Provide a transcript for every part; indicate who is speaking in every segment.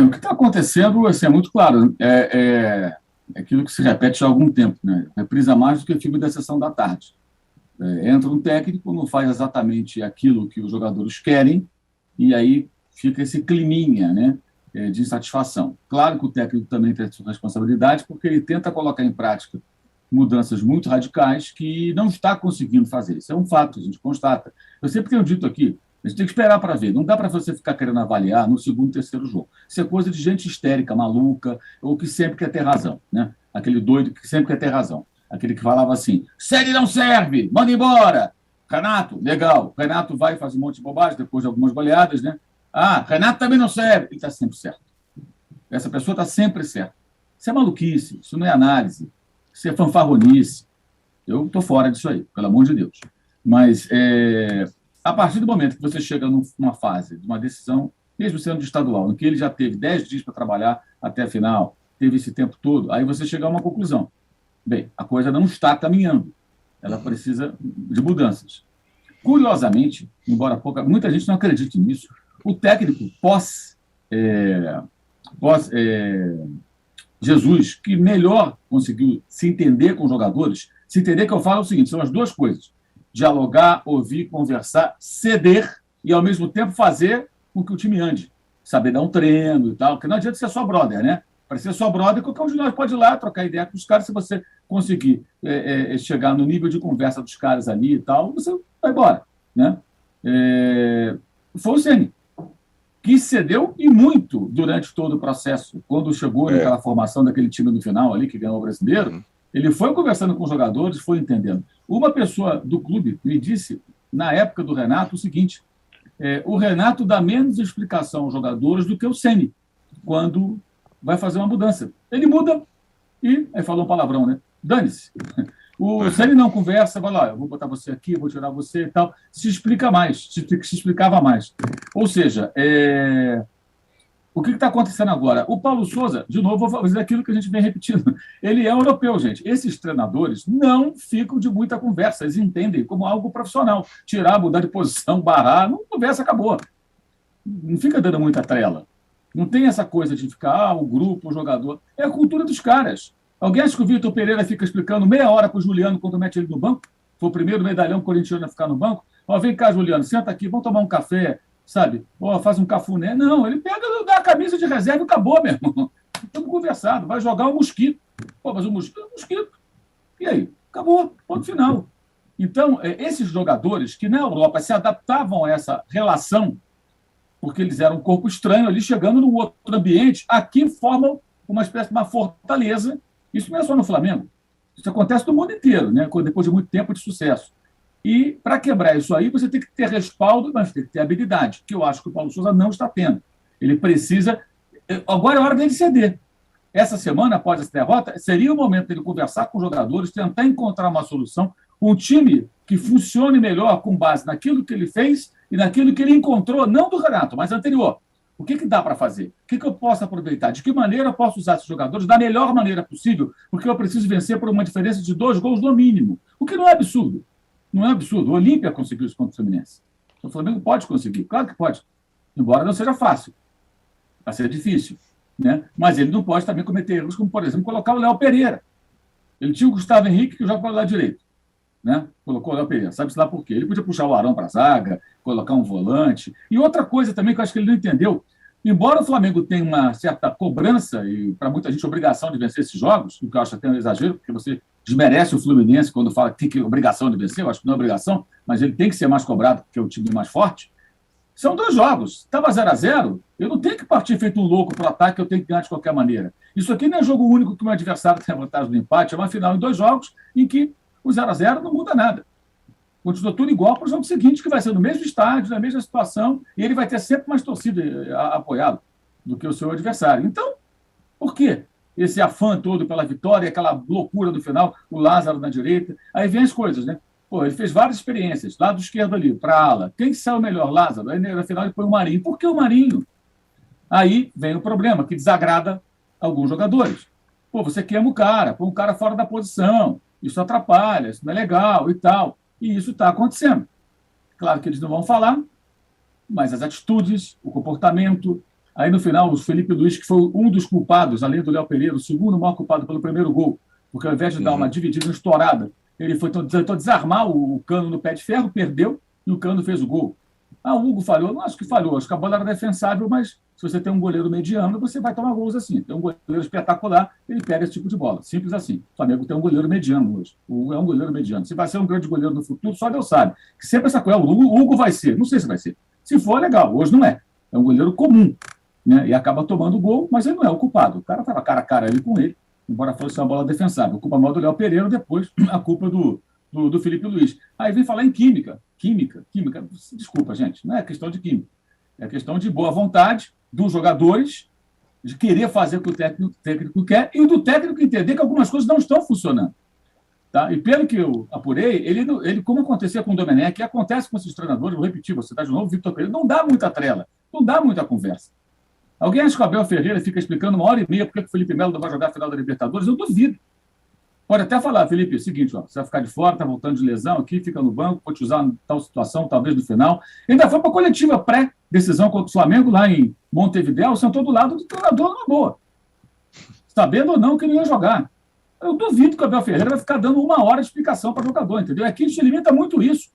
Speaker 1: O que está acontecendo assim, é muito claro. É aquilo que se repete há algum tempo, né? Reprisa mais do que o filme da Sessão da Tarde. Entra um técnico, não faz exatamente aquilo que os jogadores querem, e aí fica esse climinha, né, de insatisfação. Claro que o técnico também tem a sua responsabilidade, porque ele tenta colocar em prática mudanças muito radicais que não está conseguindo fazer. Isso é um fato, a gente constata. Eu sempre tenho dito aqui, a gente tem que esperar para ver. Não dá para você ficar querendo avaliar no segundo, terceiro jogo. Isso é coisa de gente histérica, maluca, ou que sempre quer ter razão, né? Aquele doido que sempre quer ter razão. Aquele que falava assim, série não serve, manda embora. Renato, legal. Renato vai e faz um monte de bobagem depois de algumas goleadas, né? Ah, Renato também não serve. Ele está sempre certo. Essa pessoa está sempre certa. Isso é maluquice, isso não é análise, isso é fanfarronice. Eu estou fora disso aí, pelo amor de Deus. Mas a partir do momento que você chega numa fase de uma decisão, mesmo sendo de estadual, em que ele já teve 10 dias para trabalhar até a final, teve esse tempo todo, aí você chega a uma conclusão. Bem, a coisa não está caminhando. Ela precisa de mudanças. Curiosamente, embora muita gente não acredite nisso, o técnico Jesus, que melhor conseguiu se entender com os jogadores, se entender que eu falo é o seguinte, são as duas coisas, dialogar, ouvir, conversar, ceder e, ao mesmo tempo, fazer com que o time ande. Saber dar um treino e tal, porque não adianta ser só brother, né? Para ser só brother, qualquer um de nós pode ir lá trocar ideia com os caras, se você conseguir chegar no nível de conversa dos caras ali e tal, você vai embora, né? Foi o Ceni, que cedeu e muito durante todo o processo. Quando chegou naquela formação daquele time no final ali, que ganhou o brasileiro, ele foi conversando com os jogadores, foi entendendo. Uma pessoa do clube me disse, na época do Renato, o seguinte, o Renato dá menos explicação aos jogadores do que o Ceni, quando vai fazer uma mudança. Ele muda e, aí falou um palavrão, né? Dane-se. O Ceni não conversa, vai lá, eu vou botar você aqui, eu vou tirar você e tal. Se explica mais, se explicava mais. Ou seja, o que está acontecendo agora? O Paulo Souza, de novo, vou fazer aquilo que a gente vem repetindo. Ele é europeu, gente. Esses treinadores não ficam de muita conversa, eles entendem como algo profissional. Tirar, mudar de posição, barrar, não conversa, acabou. Não fica dando muita trela. Não tem essa coisa de ficar, o grupo, o jogador. É a cultura dos caras. Alguém acha que o Vitor Pereira fica explicando meia hora para o Juliano quando mete ele no banco? Foi o primeiro medalhão corintiano a ficar no banco. Vem cá, Juliano, senta aqui, vamos tomar um café, sabe? Faz um cafuné. Não, ele pega, dá a camisa de reserva e acabou, meu irmão. Estamos conversando. Vai jogar o mosquito. Mas o mosquito é um mosquito. E aí? Acabou. Ponto final. Então, esses jogadores que na Europa se adaptavam a essa relação, porque eles eram um corpo estranho ali, chegando num outro ambiente, aqui formam uma espécie de uma fortaleza. Isso não é só no Flamengo. Isso acontece no mundo inteiro, né? Depois de muito tempo de sucesso. E, para quebrar isso aí, você tem que ter respaldo, mas tem que ter habilidade, que eu acho que o Paulo Souza não está tendo. Ele precisa... Agora é hora dele ceder. Essa semana, após essa derrota, seria o momento dele conversar com os jogadores, tentar encontrar uma solução, um time que funcione melhor com base naquilo que ele fez e naquilo que ele encontrou, não do Renato, mas anterior. O que dá para fazer? O que eu posso aproveitar? De que maneira eu posso usar esses jogadores da melhor maneira possível? Porque eu preciso vencer por uma diferença de 2 gols no mínimo. O que não é absurdo. Não é absurdo. O Olímpia conseguiu isso contra o Fluminense. O Flamengo pode conseguir. Claro que pode. Embora não seja fácil. Vai ser difícil. Né? Mas ele não pode também cometer erros, como, por exemplo, colocar o Léo Pereira. Ele tinha o Gustavo Henrique, que joga para o lado direito. Né? Colocou o Léo Pereira. Sabe-se lá por quê? Ele podia puxar o Arão para a zaga, colocar um volante. E outra coisa também que eu acho que ele não entendeu, embora o Flamengo tenha uma certa cobrança e, para muita gente, obrigação de vencer esses jogos, o que eu acho até um exagero, porque você desmerece o Fluminense quando fala que tem obrigação de vencer, eu acho que não é obrigação, mas ele tem que ser mais cobrado porque é o time mais forte. São 2 jogos. Estava 0-0, eu não tenho que partir feito um louco para o ataque, eu tenho que ganhar de qualquer maneira. Isso aqui não é jogo único que o meu adversário tem a vantagem do empate, é uma final em 2 jogos em que o 0-0 não muda nada. Continua tudo igual para o jogo seguinte, que vai ser no mesmo estádio, na mesma situação, e ele vai ter sempre mais torcida apoiado do que o seu adversário. Então, por quê? Esse afã todo pela vitória, aquela loucura do final, o Lázaro na direita. Aí vem as coisas, né? Ele fez várias experiências, lado esquerdo ali, para a ala. Quem saiu melhor? Lázaro. Aí, na final, ele põe o Marinho. Por que o Marinho? Aí vem o problema, que desagrada alguns jogadores. Você queima o cara, põe o cara fora da posição. Isso atrapalha, isso não é legal e tal. E isso está acontecendo. Claro que eles não vão falar, mas as atitudes, o comportamento, Aí, no final, o Felipe Luiz, que foi um dos culpados, além do Léo Pereira, o segundo maior culpado pelo primeiro gol, porque ao invés de dar uma dividida estourada, ele tentou desarmar o Cano no pé de ferro, perdeu, e o Cano fez o gol. Ah, o Hugo falhou? Não acho que falhou, acho que a bola era defensável, mas se você tem um goleiro mediano, você vai tomar gols assim. Tem um goleiro espetacular, ele pega esse tipo de bola. Simples assim. O Flamengo tem um goleiro mediano hoje. O Hugo é um goleiro mediano. Se vai ser um grande goleiro no futuro, só Deus sabe. Que sempre essa coisa, o Hugo vai ser. Não sei se vai ser. Se for, legal. Hoje não é. É um goleiro comum. Né? E acaba tomando gol, mas ele não é o culpado. O cara estava cara a cara ali com ele, embora fosse uma bola defensável. A culpa maior do Léo Pereira, depois a culpa do Felipe Luiz. Aí vem falar em química. Química. Desculpa, gente, não é questão de química. É questão de boa vontade dos jogadores, de querer fazer o que o técnico quer e do técnico entender que algumas coisas não estão funcionando. Tá? E pelo que eu apurei, ele como acontecia com o Domenech, acontece com esses treinadores, vou repetir, você está de novo, Vitor Pereira, não dá muita trela, não dá muita conversa. Alguém acha que o Abel Ferreira fica explicando 1h30 por que o Felipe Melo não vai jogar a final da Libertadores? Eu duvido. Pode até falar, Felipe, é o seguinte, ó, você vai ficar de fora, está voltando de lesão aqui, fica no banco, vou te usar em tal situação, talvez no final. Ainda foi para a coletiva pré-decisão contra o Flamengo, lá em Montevidéu, sentou do lado do treinador numa boa. Sabendo ou não que ele ia jogar. Eu duvido que o Abel Ferreira vai ficar dando 1 hora de explicação para o jogador, entendeu? Aqui a gente limita muito isso.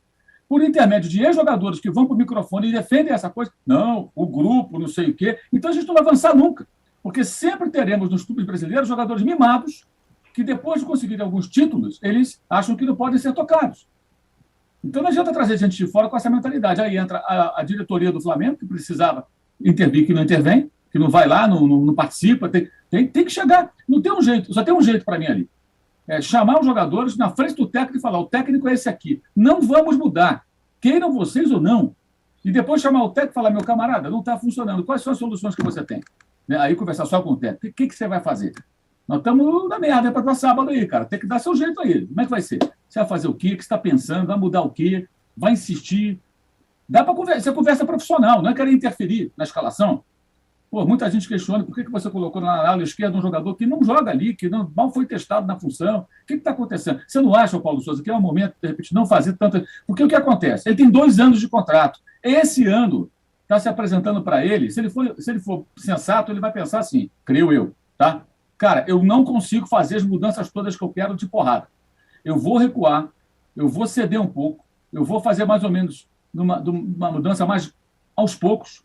Speaker 1: Por intermédio de ex-jogadores que vão para o microfone e defendem essa coisa. Não, o grupo, não sei o quê. Então a gente não vai avançar nunca. Porque sempre teremos nos clubes brasileiros jogadores mimados que depois de conseguir alguns títulos, eles acham que não podem ser tocados. Então não adianta trazer gente de fora com essa mentalidade. Aí entra a diretoria do Flamengo, que precisava intervir, que não intervém, que não vai lá, não participa. Tem que chegar. Não tem um jeito, só tem um jeito para mim ali. É chamar os jogadores na frente do técnico e falar: o técnico é esse aqui. Não vamos mudar, queiram vocês ou não. E depois chamar o técnico e falar: meu camarada, não está funcionando. Quais são as soluções que você tem? Aí conversar só com o técnico. O que você vai fazer? Nós estamos na merda para sábado aí, cara. Tem que dar seu jeito aí. Como é que vai ser? Você vai fazer o quê? O que você está pensando? Vai mudar o quê? Vai insistir? Dá para conversar. Você conversa profissional, não é querer interferir na escalação. Pô, muita gente questiona por que você colocou na ala esquerda um jogador que não joga ali, que não, mal foi testado na função. O que está acontecendo? Você não acha, Paulo Souza, que é o momento, de repente, não fazer tanta... Porque o que acontece? Ele tem 2 anos de contrato. Esse ano está se apresentando para ele. Se ele for sensato, ele vai pensar assim, creio eu, tá? Cara, eu não consigo fazer as mudanças todas que eu quero de porrada. Eu vou recuar, eu vou ceder um pouco, eu vou fazer mais ou menos uma mudança mais aos poucos.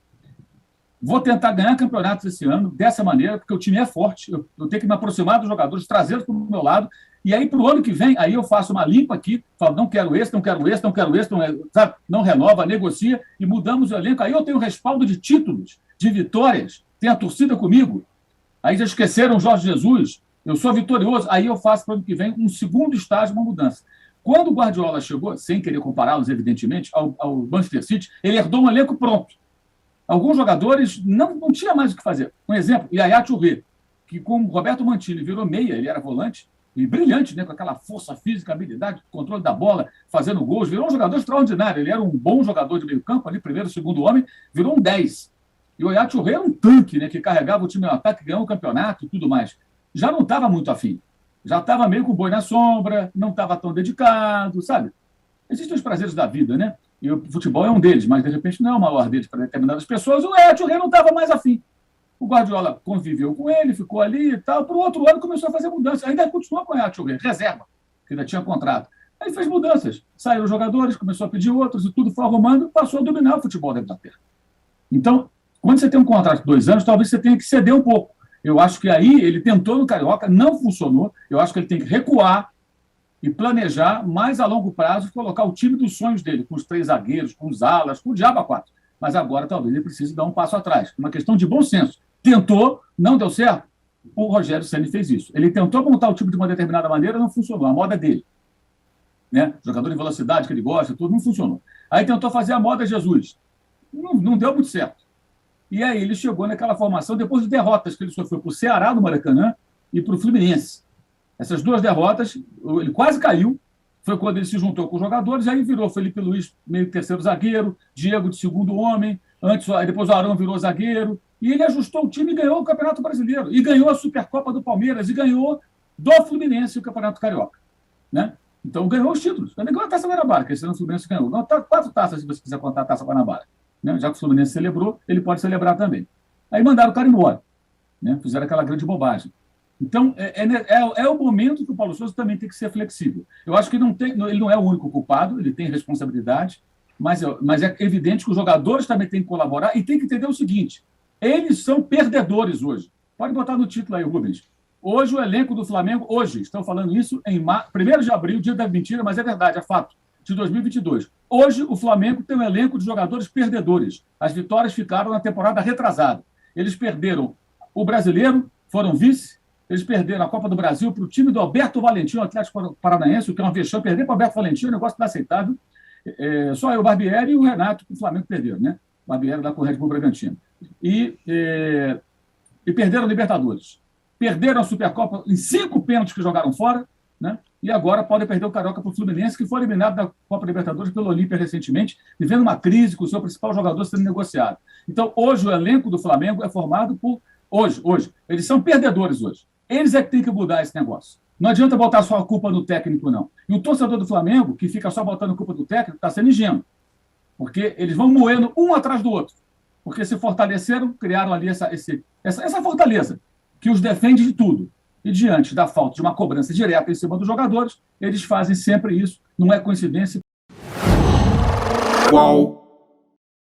Speaker 1: Vou tentar ganhar campeonatos esse ano dessa maneira, porque o time é forte. Eu tenho que me aproximar dos jogadores, trazê-los para o meu lado. E aí, para o ano que vem, aí eu faço uma limpa aqui, falo, não quero esse, não quero esse, não quero esse, sabe? Não renova, negocia e mudamos o elenco. Aí eu tenho respaldo de títulos, de vitórias, tem a torcida comigo. Aí já esqueceram o Jorge Jesus, eu sou vitorioso. Aí eu faço para o ano que vem um segundo estágio, uma mudança. Quando o Guardiola chegou, sem querer compará-los, evidentemente, ao Manchester City, ele herdou um elenco pronto. Alguns jogadores não tinha mais o que fazer. Um exemplo, Yaya Touré, que com o Roberto Mantini virou meia, ele era volante, e brilhante, né, com aquela força física, habilidade, controle da bola, fazendo gols, virou um jogador extraordinário. Ele era um bom jogador de meio campo, ali, primeiro, segundo homem, virou um 10. E o Yaya Touré era um tanque, né, que carregava o time no ataque, ganhou o campeonato e tudo mais. Já não estava muito afim. Já estava meio com o boi na sombra, não estava tão dedicado, sabe? Existem os prazeres da vida, né? E o futebol é um deles, mas de repente não é o maior deles para determinadas pessoas. O Yaya Touré não estava mais afim. O Guardiola conviveu com ele, ficou ali e tal. Para o outro ano começou a fazer mudanças. Ainda continuou com o Yaya Touré, reserva, que ainda tinha contrato. Aí fez mudanças. Saíram os jogadores, começou a pedir outros e tudo foi arrumando, passou a dominar o futebol da Inglaterra. Então, quando você tem um contrato de 2 anos, talvez você tenha que ceder um pouco. Eu acho que aí ele tentou no Carioca, não funcionou. Eu acho que ele tem que recuar e planejar mais a longo prazo, colocar o time dos sonhos dele, com os 3 zagueiros, com os alas, com o diabo a 4. Mas agora talvez ele precise dar um passo atrás. Uma questão de bom senso. Tentou, não deu certo. O Rogério Ceni fez isso. Ele tentou montar o time de uma determinada maneira, não funcionou. A moda é dele. Né? Jogador em velocidade que ele gosta, tudo, não funcionou. Aí tentou fazer a moda Jesus. Não deu muito certo. E aí ele chegou naquela formação depois de derrotas que ele sofreu para o Ceará, no Maracanã, e para o Fluminense. Essas 2 derrotas, ele quase caiu, foi quando ele se juntou com os jogadores, aí virou Felipe Luiz, meio terceiro zagueiro, Diego de segundo homem, depois o Arão virou zagueiro, e ele ajustou o time e ganhou o Campeonato Brasileiro, e ganhou a Supercopa do Palmeiras, e ganhou do Fluminense o Campeonato Carioca. Né? Então ganhou os títulos. Também ganhou a Taça Guanabara, que esse ano o Fluminense ganhou. Ganhou 4 taças, se você quiser contar a Taça Guanabara. Né? Já que o Fluminense celebrou, ele pode celebrar também. Aí mandaram o cara embora, né? Fizeram aquela grande bobagem. Então, é o momento que o Paulo Souza também tem que ser flexível. Eu acho que ele não é o único culpado, ele tem responsabilidade, mas é evidente que os jogadores também têm que colaborar e tem que entender o seguinte: eles são perdedores hoje. Pode botar no título aí, Rubens. Hoje, o elenco do Flamengo, estão falando isso em 1º de abril, dia da mentira, mas é verdade, é fato, de 2022. Hoje, o Flamengo tem um elenco de jogadores perdedores. As vitórias ficaram na temporada retrasada. Eles perderam o Brasileiro, foram vice. Eles perderam a Copa do Brasil para o time do Alberto Valentim, o Atlético Paranaense, o que é uma vexame. Perder para o Alberto Valentim é um negócio inaceitável. Só o Barbieri e o Renato, que o Flamengo perderam, né? O Barbieri lá com o Red Bull Bragantino. E perderam a Libertadores. Perderam a Supercopa em 5 pênaltis que jogaram fora, né? E agora podem perder o Carioca para o Fluminense, que foi eliminado da Copa Libertadores pelo Olímpia recentemente, vivendo uma crise com o seu principal jogador sendo negociado. Então, hoje, o elenco do Flamengo é formado por... Hoje. Eles são perdedores hoje. Eles é que têm que mudar esse negócio. Não adianta botar só a culpa no técnico, não. E o torcedor do Flamengo, que fica só botando a culpa do técnico, está sendo ingênuo. Porque eles vão moendo um atrás do outro. Porque se fortaleceram, criaram ali essa fortaleza, que os defende de tudo. E diante da falta de uma cobrança direta em cima dos jogadores, eles fazem sempre isso. Não é coincidência.
Speaker 2: Qual?